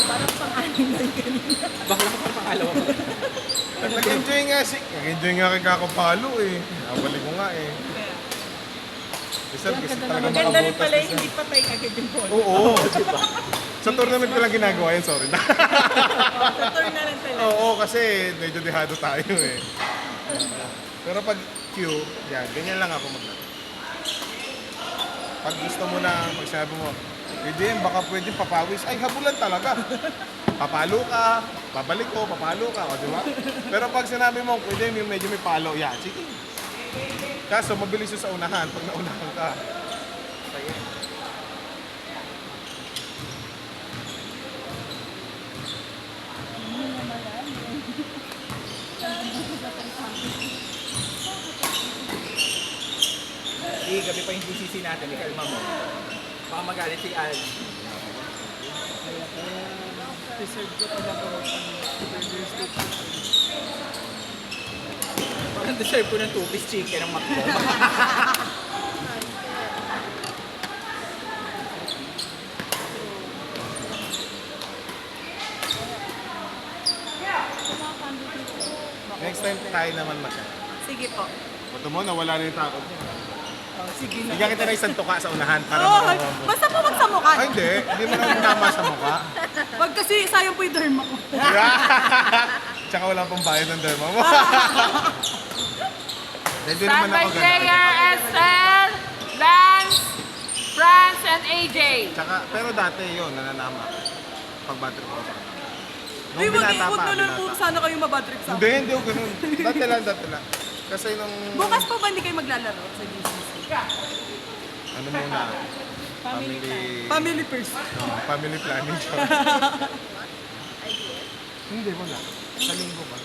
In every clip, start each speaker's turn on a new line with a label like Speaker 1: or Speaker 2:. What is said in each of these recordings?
Speaker 1: parang pang-anim na yung kanina.
Speaker 2: Bakla ko pang pangalawa.
Speaker 3: Nag-enjoy nga kay Kako Palo eh. Nabalik ko nga eh. Isa kasi talaga
Speaker 1: Maganda rin
Speaker 3: makabutas
Speaker 1: pala
Speaker 3: na
Speaker 1: yung
Speaker 3: siya.
Speaker 1: hindi patay agad yung ball.
Speaker 3: Oo, diba? Sa tournament ko lang ginagawa yun, sorry na.
Speaker 1: Sa turn na lang talaga.
Speaker 3: Oo, kasi medyo dehado tayo eh. Pero pag Q, yan, ganyan lang ako maglaro. Pag gusto mo na, pag sabi mo, pwede, baka pwede papawis, ay habulan talaga. Papalo ka, babalik ko, papalo ka, o di ba? Pero pag sinabi mo, pwede, medyo may palo, yan, sige. Kaso mabilis yun sa unahan, pag naunahan ka. Kaya.
Speaker 2: Gabi pa yung GCC natin, ikalma mo. Baka magalit si Al.
Speaker 1: Deserve ko pala ko burger steak.
Speaker 2: Parang deserve ko ng 2-piece chicken ng McDo.
Speaker 3: Next time tayo naman magka.
Speaker 1: Sige po.
Speaker 3: Bato mo, nawala na yung takot mo.
Speaker 1: Oh, sige na.
Speaker 3: Bigyan kita na isang tuka sa unahan para
Speaker 1: Oo,
Speaker 3: makuha mo.
Speaker 1: basta po wag sa mukha.
Speaker 3: Ay, hindi mo naman tama sa mukha.
Speaker 1: Wag kasi sayang po yung derma ko.
Speaker 3: Tsaka wala pang bayad ng derma mo. Hindi naman
Speaker 4: Standby
Speaker 3: ako
Speaker 4: player,
Speaker 3: ganun.
Speaker 4: Estelle, Lance, France, and AJ.
Speaker 3: Tsaka, pero dati yun, nananama. Pag battery ko sa kanila.
Speaker 1: Uy,
Speaker 3: Nung binata
Speaker 1: wag
Speaker 3: pa,
Speaker 1: na lang po
Speaker 3: binata.
Speaker 1: sana kayo mabatrip sa
Speaker 3: Hindi,
Speaker 1: akin.
Speaker 3: hindi ko ganun. Dati lang. Kasi nung,
Speaker 1: Bukas po ba hindi kayo maglalaro sa GCC?
Speaker 3: ano muna,
Speaker 1: Family first.
Speaker 3: family planning siya. Hindi, wala. Sa linggo ba?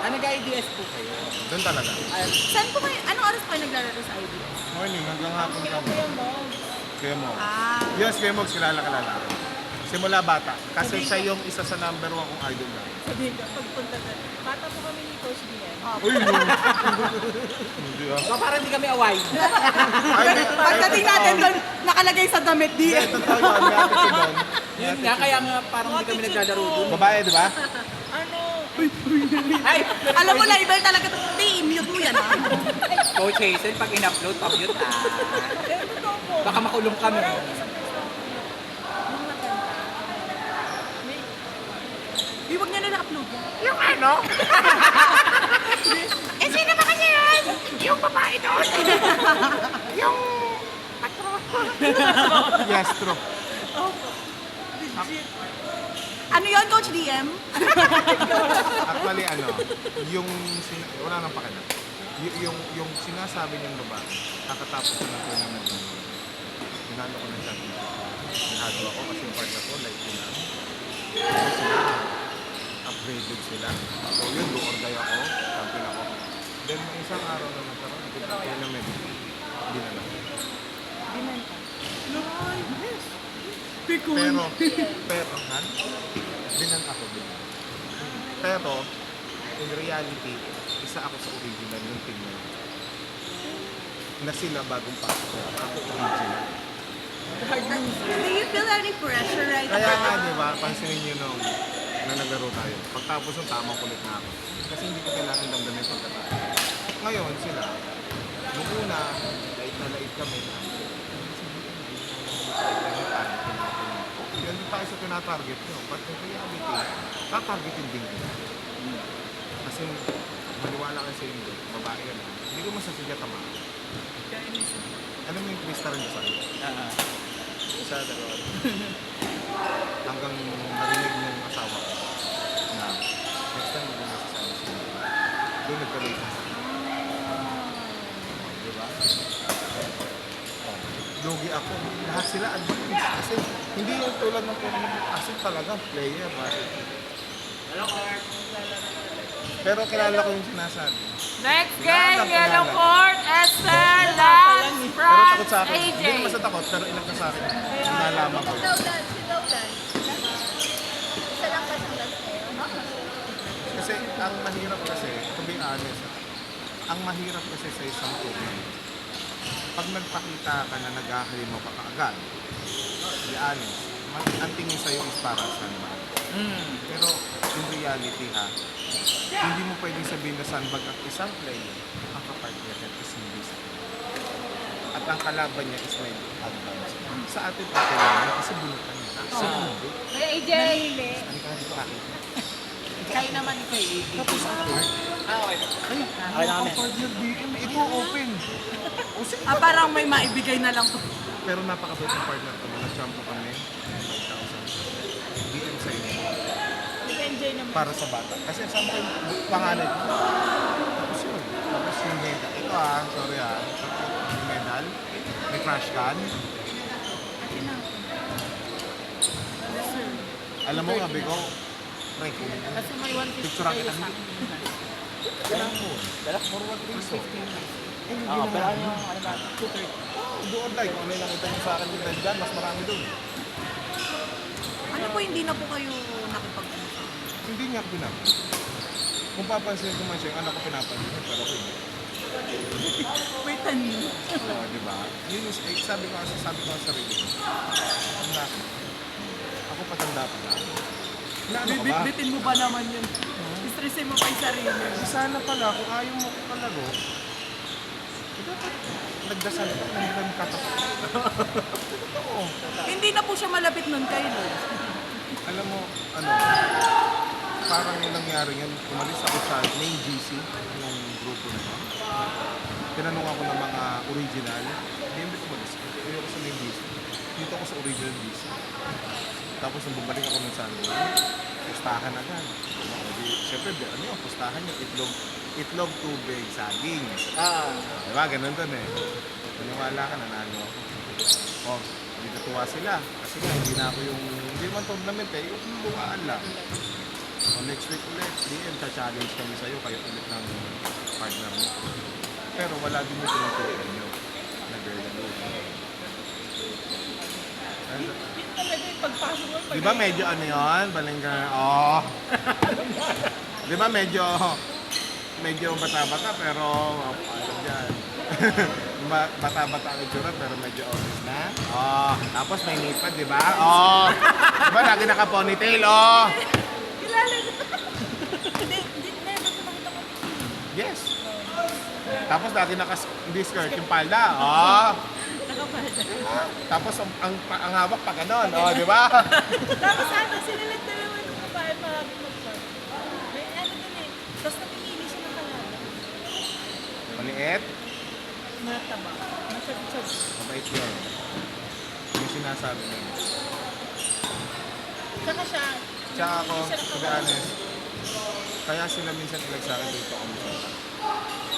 Speaker 2: Nag-IDS po kayo.
Speaker 3: Doon talaga.
Speaker 1: Saan po kayo, anong oras po kayo naglalaro sa IBS?
Speaker 3: Morning, hanggang hapon kami. Kuya Mogs.
Speaker 1: Ah,
Speaker 3: Yes, Kuya Mogs, kilala. Simula bata. Kasi siya yung isa sa number 1 kong idol na.
Speaker 1: sabihin ka, pagpunta na. Bata po kami ni Coach Dian.
Speaker 3: Uy, no. Hindi ah.
Speaker 2: So parang hindi kami away.
Speaker 1: Pagdating natin doon, nakalagay sa damit
Speaker 3: Hindi,
Speaker 1: di.
Speaker 3: totoo yun. May attitude doon.
Speaker 2: Yun nga, kaya nga parang hindi kami naglalaro dun.
Speaker 3: Babae, di ba?
Speaker 1: Ano?
Speaker 2: Ay!
Speaker 1: Alam mo, live talaga. Di, mute mo yan ha.
Speaker 2: Coach Hazel, pag in-upload, pag-mute
Speaker 1: Eh, totoo po.
Speaker 2: Baka makulong kami.
Speaker 1: Di, wag niya na na-upload yan.
Speaker 4: Yung ano? eh, sino ba kasi yun? Yung babae doon. Yung patron.
Speaker 3: Yes, true.
Speaker 1: Ano yun, Coach DM?
Speaker 3: Actually, yung, wala nang pakialam. Yung sinasabi niyang babae, kakatapos ko ng tournament ng pinalo ko ng championship. Pinalo ako kasi yung part na ko, like, sila, upgraded sila. So yun, do or die ako, champion ako. Then, may isang araw na nagkaroon, nakita ko na medyo, hindi na lang. Yes. Pero, han? Binan ako din. Pero, in reality, isa ako sa original yung team na yun. Na sila bagong pasok. Ako original.
Speaker 1: Do you feel any pressure right
Speaker 3: Kaya
Speaker 1: now?
Speaker 3: nga, di ba, pansinin nyo nung na naglaro tayo. Pagtapos ng tamang kulit na ako. Kasi hindi ko kailangan damdamin pagkatapos. Ngayon, sila, nung una, lait kami. Yan din tayo sa tinatarget nyo. But in reality, tatargetin din ko. Kasi maniwala kayo sa inyo, babae yan. Hindi ko masasadya tama. Alam mo yung twista rin sa akin? Isa, dalawa. Hanggang narinig yung asawa ko na next time mo na sa akin. Doon nagkaroon sa akin. Diba? Lugi ako. Lahat sila advanced. Kasi hindi yung tulad ng tournament. Kasi talaga player. Pero kilala ko yung sinasabi.
Speaker 4: Next game, yellow court, Estelle, Lance,
Speaker 3: Pero takot
Speaker 4: France,
Speaker 3: sa akin.
Speaker 4: AJ.
Speaker 3: Hindi naman sa takot, pero ilang ka sa akin. Nalaman ko. Kasi ang mahirap kasi, to be honest, ang mahirap kasi sa isang tournament, pag nagpakita ka na naghahalimaw ka kaagad, be honest, ang tingin sa'yo is para sandbag. Pero in reality ha, hindi mo pwedeng sabihin na sandbag ang isang player, ang kapartner niya is hindi sandbag. At ang kalaban niya is may advance. Sa atin okay lang yan kasi bunutan niya. Sa hindi.
Speaker 5: Kuya AJ!
Speaker 3: Ano ka dito akin?
Speaker 2: Kayo naman ito eh.
Speaker 3: Tapos ako,
Speaker 2: Okay na kami.
Speaker 3: partner DM, ito open. O sige.
Speaker 1: Parang may maibigay na lang po.
Speaker 3: Pero napakabait ng partner ko. Nag-champo kami. 5,000. DM sa inyo.
Speaker 5: Nag-enjoy naman.
Speaker 3: Para sa bata. Kasi sabi ko yung pangalan ko. Tapos yun. Tapos yung medal. Ito sorry yung medal. May crash can. Alam mo, sabi ko, pre,
Speaker 5: Kasi may 150
Speaker 3: picture kita.
Speaker 5: kayo sa akin.
Speaker 3: Kailangan mo.
Speaker 2: Dala, forward
Speaker 3: Gusto.
Speaker 2: Oo, pero ano yung ano ba? 230.
Speaker 3: Doon tayo. Kung ano yung nakita niyo sa akin yung red dyan, mas marami doon.
Speaker 1: Ano po, hindi na po kayo nakipag-usap?
Speaker 3: Hindi niya ako pinapin. Kung papansin ko man siya, yung anak ko pinapansin, pero ako hindi.
Speaker 1: May tanin.
Speaker 3: Oo, di ba? Yun yung, sabi ko sa sarili ko. Ang laki. Ako patanda pa na. Ano ka ba?
Speaker 1: Bitin mo ba naman yun? Stressin mo pa yung sarili.
Speaker 3: Sana pala, kung ayaw mo ko kalago, dapat nagdasal ka, nandiyan katapat. Totoo.
Speaker 1: Hindi na po siya malapit nun kayo.
Speaker 3: Alam mo, parang yung nangyari yan, umalis ako sa main GC, yung grupo na yun. Tinanong ako ng mga original, hindi ko umalis. Hindi ako sa main GC. Dito ako sa original GC. Tapos nung bumalik ako ng San Juan, pustahan agad. Siyempre, ano yung pustahan yung itlog, tubig, saging. Diba? Ganun dun eh. Paniwala ka, nanalo ako. Oh, hindi natuwa sila. Kasi nga, hindi na ako hindi naman tournament eh, yung bukaan lang. So, next week ulit, DM, challenge kami sa'yo, kayo ulit ng partner mo. Pero wala din yung tinutuloy nyo. Nag-girl. Di ba medyo ano yun? Balingga, Di ba medyo bata-bata pero ano dyan. Bata-bata ang itsura pero medyo honest na. Tapos may nipad, di ba? Di ba lagi naka-ponytail,
Speaker 1: Kilala ko. Hindi, never ko nakita ko.
Speaker 3: Yes. Tapos lagi hindi skirt yung palda. Tapos ang hawak pa ganon, di ba?
Speaker 5: Tapos ano, sinilag dalawa ng babae mag-short. May ano dun eh. Tapos napinili siya ng kalaban.
Speaker 3: Maliit,
Speaker 5: Mataba. Masabi-sabi.
Speaker 3: mabait yun. Yung sinasabi niya.
Speaker 5: Saka siya,
Speaker 3: Tsaka ako,
Speaker 5: hindi siya
Speaker 3: to be
Speaker 5: nakawala.
Speaker 3: honest, kaya sila minsan ilag sa akin dito ako minsan.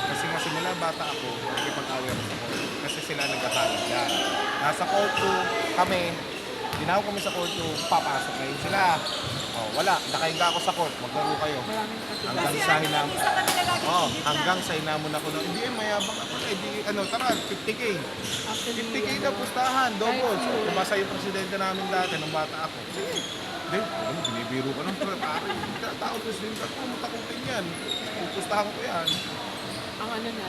Speaker 3: Kasi nga simula bata ako, nakikipag-away ako sa court. Kasi sila nagkakalit yan. Nasa court 2 kami, tinawag kami sa court 2, papasok ngayon sila. Wala, nakahiga ako sa court, maglaro kayo. Hanggang sa hinamon.
Speaker 1: Isa kanila lagi.
Speaker 3: Hanggang sa hinamon ako na, hindi mayabang ako. Tara, 50K. 50K na pustahan, doubles. Kumasa yung presidente namin dati nung bata ako. Sige. Hindi, binibiro ka ng pare. Tao presidente at pumutakutin yan. Pupustahan ko yan.
Speaker 5: Ang ano na,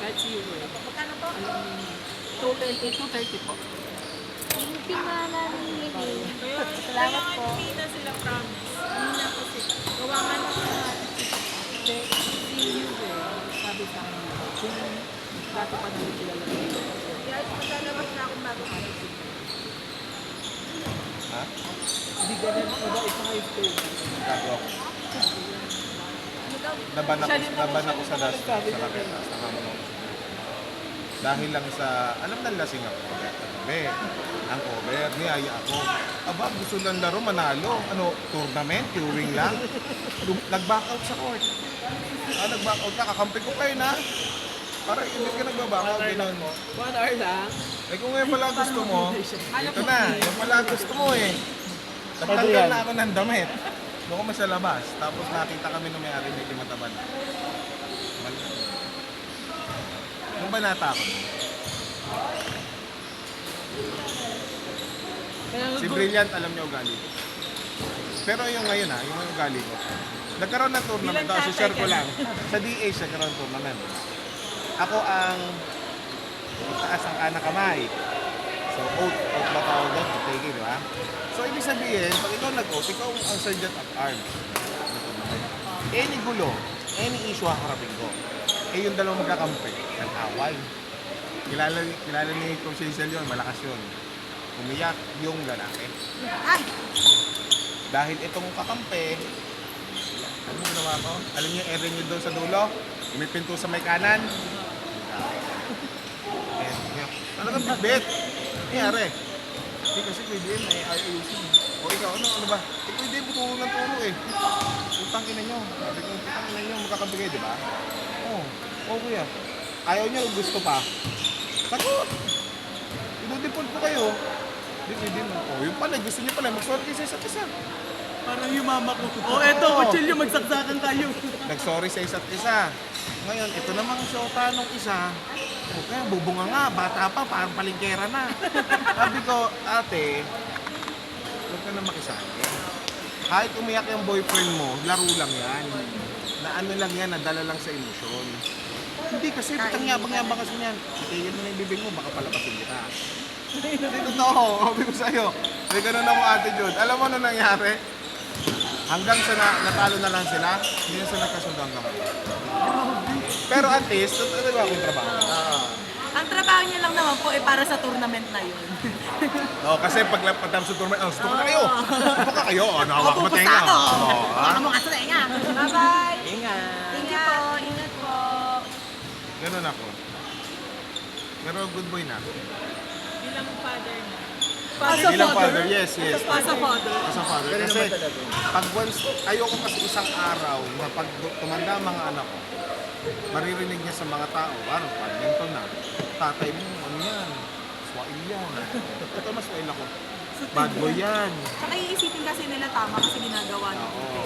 Speaker 5: kahit si Euro.
Speaker 1: Magkano po?
Speaker 5: 230 po.
Speaker 6: Thank you, Mama Mimi.
Speaker 5: Salamat po. Hindi na sila promise. Hindi na kasi. Gawa nga na si Euro. Sabi sa akin, kung dati pa namin kilala ko. Kaya maglalabas na akong bago ka.
Speaker 3: Ha?
Speaker 5: Hindi ganun ako ba isang high school.
Speaker 3: Gago ako. Laban ako sa raketa. Sa kamunong. Dahil lang sa, alam na lasing ako. Gabi. Ang cover, niyaya ako. Aba, gusto lang laro, manalo. Ano, tournament, touring lang. Nag-back out sa court. Nag-back out ka, kakampi ko kayo na. Para hindi ka nag-back out.
Speaker 5: 1 hour lang.
Speaker 3: Eh kung ngayon pala gusto mo, ito na, yung pala gusto mo eh. Nagtanggal na ako ng damit. Doon kami sa labas. Tapos nakita kami nung may-ari medyo mataba na. Nung banata ako. Si Brilliant, alam niyo ugali ko. Pero yung ngayon yung ugali ko. Nagkaroon ng tournament. So share ko lang. Sa DH nagkaroon ng tournament. Ako ang taas ang kanang kamay. So, oath ba tawag doon? Taking, di ba? So, ibig sabihin, pag ikaw nag-oath, ikaw ang sergeant at arms. Any gulo, any issue haharapin ko. Eh, yung dalawang magkakampi, nag-away. Kilala ni Consensual yun, malakas yun. Umiyak yung lalaki.
Speaker 1: Ay!
Speaker 3: Dahil itong kakampi, ano ginawa ko? Alam niyo yung area niyo doon sa dulo? May pinto sa may kanan. Talagang bitbit. Nangyari. Hindi kasi PDM ay ayusin. O ikaw, ano ba? Ikaw hindi mo turo ng turo eh. Utang ina nyo. Sabi ko, utang ina nyo, magkakabigay, di ba? Oo, kuya. Ayaw nyo, gusto pa. Sagot! Inudipon ko kayo. Hindi mo. Yung pala, gusto nyo pala, mag-sorry kayo sa isa't isa.
Speaker 5: Parang yung mama ko. Eto, kutsilyo, magsaksakan tayo.
Speaker 3: Nag-sorry sa isa't isa. Ngayon, ito namang syota nung isa. Okay, bubunga nga, bata pa, parang palingkera na. Sabi ko, ate, huwag ka na makisali. Kahit umiyak yung boyfriend mo, laro lang yan. Na ano lang yan, nadala lang sa emosyon. Hindi kasi, bitang yabang-yabang kasi yan. Itigil mo na yung bibig mo, baka palapasin kita. Hindi totoo, sabi ko sa'yo. May ganun ako attitude. Alam mo ano nangyari? Hanggang sa natalo na lang sila, hindi na sila nagkasundo hanggang ngayon. Pero at least, ito ba akong trabaho?
Speaker 1: Ang trabaho niya lang naman po ay para sa tournament na yun.
Speaker 3: Kasi pag patapos sa tournament, gusto ko na kayo. Gusto ka kayo, nahawa ko
Speaker 1: Pupusta
Speaker 3: matenga.
Speaker 1: ako! Baka mo kasi nga. Bye-bye!
Speaker 2: Ingat!
Speaker 1: Thank you po. Ingat po.
Speaker 3: Ganun ako. Pero good boy na.
Speaker 5: Bilang father na.
Speaker 3: Bilang father, yes.
Speaker 5: As a father.
Speaker 3: As a father.
Speaker 2: Ganun
Speaker 3: Kasi
Speaker 2: naman talaga.
Speaker 3: pag once, ayoko kasi isang araw na pag tumanda ang mga anak ko, maririnig niya sa mga tao, parang pag ganito na, tatay mo, ano yan? Swail yan. Ito mas swail ako. Bad boy yan.
Speaker 1: Tsaka iisipin kasi nila tama kasi ginagawa niya.
Speaker 3: Oo.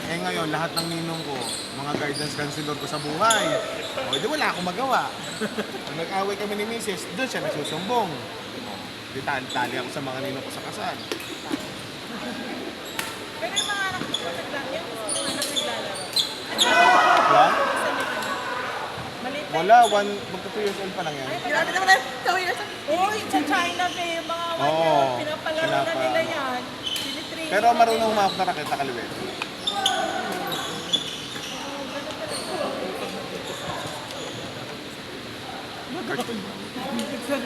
Speaker 3: Eh ngayon, lahat ng ninong ko, mga guidance counselor ko sa buhay. O, di wala akong magawa. Nung nag-away kami ni Mrs., doon siya nagsusumbong. Di tali ako sa mga ninong ko sa kasal.
Speaker 5: Pero yung mga anak ko naglalaro, yung mga anak naglalaro.
Speaker 3: Diba?
Speaker 5: Maliit na.
Speaker 3: Wala, magka 2 years old pa lang yan.
Speaker 1: Grabe naman na. Tawin na sa...
Speaker 5: Uy, sa China pa yung mga
Speaker 3: Oo,
Speaker 5: pinapalaro na nila yan. Sinitrain
Speaker 3: Pero marunong humawak na raketa kaliwet.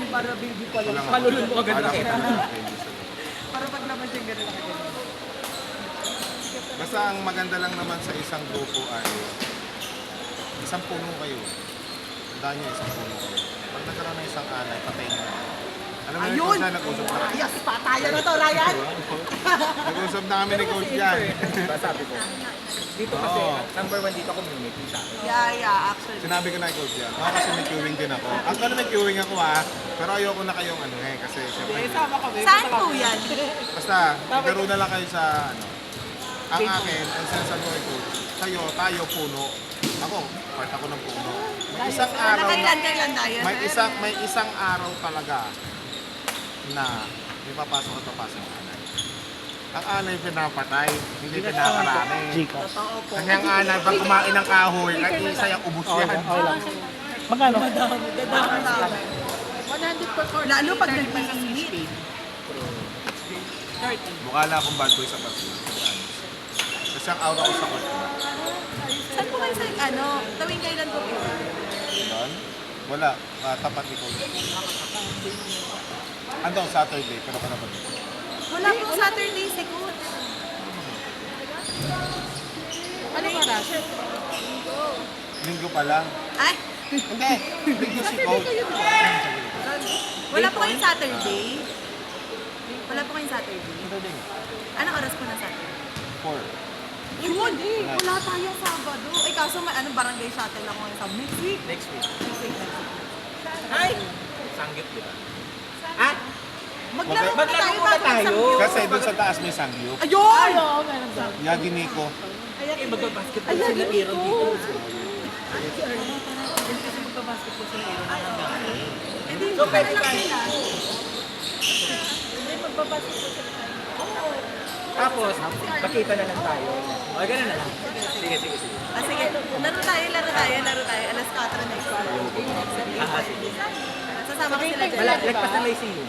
Speaker 5: para baby pa lang.
Speaker 3: Wala nga.
Speaker 5: Kalulun mo agad
Speaker 3: Wala
Speaker 5: na kita.
Speaker 3: nga.
Speaker 1: Para pag naman siya ganun.
Speaker 3: Basta ang maganda lang naman sa isang grupo ay isang puno kayo. Tandaan nyo, isang puno kayo. Pag nagkaroon ng isang alay, patayin nyo. Alam mo na
Speaker 1: Ayun!
Speaker 3: yung nag-usap na.
Speaker 1: Ayos, patayan na to, Ryan!
Speaker 3: Nag-usap na kami ni Coach yan.
Speaker 2: Diba sabi ko? Dito kasi,
Speaker 3: Oo.
Speaker 2: number 1 dito community sa akin.
Speaker 1: Yeah, actually.
Speaker 3: Sinabi ko na kay Coach yan. Ako kasi may queuing din ako. Actually may queuing ako pero ayoko na kayong ano kasi syempre.
Speaker 1: Saan po yan?
Speaker 3: Basta, laro na lang kayo sa ano. Ang akin, ang sinasabi ko kay Coach, tayo puno. Ako, part ako ng puno. May isang araw na,
Speaker 1: Nakailan tayo?
Speaker 3: may isang araw talaga na may papasok at papasok ang anay. Ang anay pinapatay, hindi pinakarami.
Speaker 1: Totoo po.
Speaker 3: Kasi ang anay, pag kumain ng kahoy, at isa yung ubus yan.
Speaker 5: Magkano? Dadami.
Speaker 1: 100%. Lalo pag nag-init.
Speaker 3: Mukha lang akong bad boy sa pagkakas. Kasi ang aura ko sa court.
Speaker 1: Saan po kayo sa, tawing kailan po po?
Speaker 3: Doon? Wala. Tapat ni Coach. Ando, Saturday, pero ka na ba dito?
Speaker 1: Wala pong Saturday si Coach.
Speaker 5: Ano oras?
Speaker 3: Linggo pala.
Speaker 1: Ay,
Speaker 3: Hindi, linggo si Coach.
Speaker 1: wala po kayong Saturday? Wala po kayong Saturday? Anong oras po na Saturday?
Speaker 3: 4.
Speaker 1: Yun! Wala tayong Sabado. Eh kaso may barangay shuttle ako ngayon sa next week.
Speaker 2: Next week.
Speaker 1: Ay!
Speaker 2: Sanggit, di ba?
Speaker 1: Maglaro
Speaker 3: Maglaro
Speaker 1: tayo
Speaker 2: muna
Speaker 1: bago
Speaker 2: tayo.
Speaker 1: Samgyup.
Speaker 3: Kasi doon sa taas may sangyup.
Speaker 1: Ayun!
Speaker 3: Yagi Nico.
Speaker 2: Magbabasketball
Speaker 1: Ay,
Speaker 2: sila
Speaker 1: Yagi
Speaker 2: Aaron
Speaker 1: Nico.
Speaker 2: dito. Kasi magbabasketball sila Aaron na hanggang ngayon.
Speaker 1: Hindi,
Speaker 2: So, pwede
Speaker 1: lang
Speaker 2: ba?
Speaker 1: sila.
Speaker 5: Hindi, magbabasketball sila tayo.
Speaker 2: Tapos, makita na lang tayo. O, gano'n na lang. Sige.
Speaker 1: Ah, sige. Laro tayo. Alas 4 next week.
Speaker 2: Sige.
Speaker 1: Sa kasama ko sila dyan.
Speaker 2: Lagpas ng Lyceum.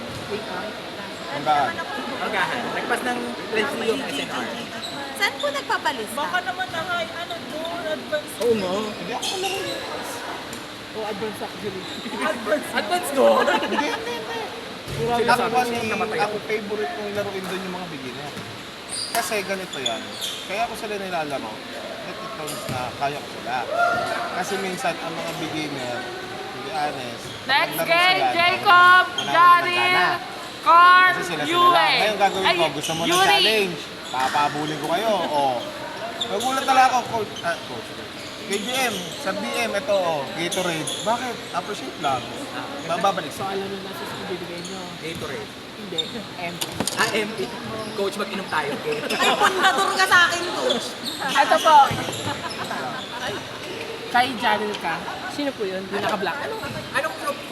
Speaker 3: Hanggaan.
Speaker 2: Agahan. Lagpas ng Lyceum SNR.
Speaker 1: Saan po nagpapalista?
Speaker 5: Baka naman na doon, advance.
Speaker 2: Oo nga.
Speaker 3: Hindi ako laro yun.
Speaker 5: O advance actually.
Speaker 2: Advance doon.
Speaker 3: Hindi.
Speaker 2: Sila sabi
Speaker 3: Actually,
Speaker 2: siya namatay
Speaker 3: ang
Speaker 2: ako.
Speaker 3: favorite kong laruin doon yung mga beginner. Kasi ganito yan. Kaya ako sila nilalaro. Ito turns na kaya ko sila. Kasi minsan ang mga beginner, to be honest,
Speaker 4: Next
Speaker 3: maglaro
Speaker 4: game,
Speaker 3: sila,
Speaker 4: Jacob,
Speaker 3: wala
Speaker 4: Daryl,
Speaker 3: nang gana.
Speaker 4: Carl,
Speaker 3: Kasi sila
Speaker 4: Yue.
Speaker 3: lang. Ngayon gagawin ko,
Speaker 4: Ay,
Speaker 3: gusto mo ng
Speaker 4: Yuri.
Speaker 3: challenge. Papabulin ko kayo. O. Nagulat na lang ako, coach. Coach. Kay GM, sa BM, ito, Gatorade. Bakit? Appreciate lang. Babalik
Speaker 5: So
Speaker 3: sa
Speaker 5: alam nyo na sa ibibigay nyo.
Speaker 2: Gatorade.
Speaker 5: Hindi, empty.
Speaker 2: MP. Coach, mag-inom tayo. Okay?
Speaker 1: Ay, pundador ka sa akin, coach.
Speaker 5: Ito po. Kay Janel ka. Sino po yun? Yung naka-black.
Speaker 2: Anong group ko?